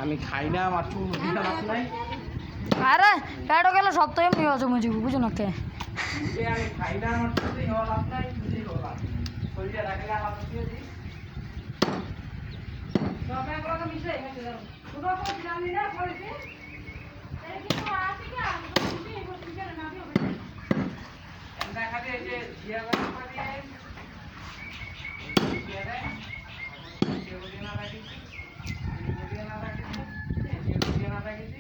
আমি খাই না আমার চুল নাই আরে পেটো গেলে সব তো এমনি আছে মুজি বুঝো না কে আমি খাই না আমার চুল লাভ নাই বুঝি হলা শরীরে রাখলে আমার দিয়ে দিই সব একলা তো মিশে গেছে জানো পুরো তো জানি না পড়েছে এই কি তো আছে কি আর তো তুমি এই বসে গেলে না দিও দেখা যায় যে জিয়া গাছ মানে জিয়া দেয় জিয়া না রাখি জিয়া না রাখি জিয়া না রাখি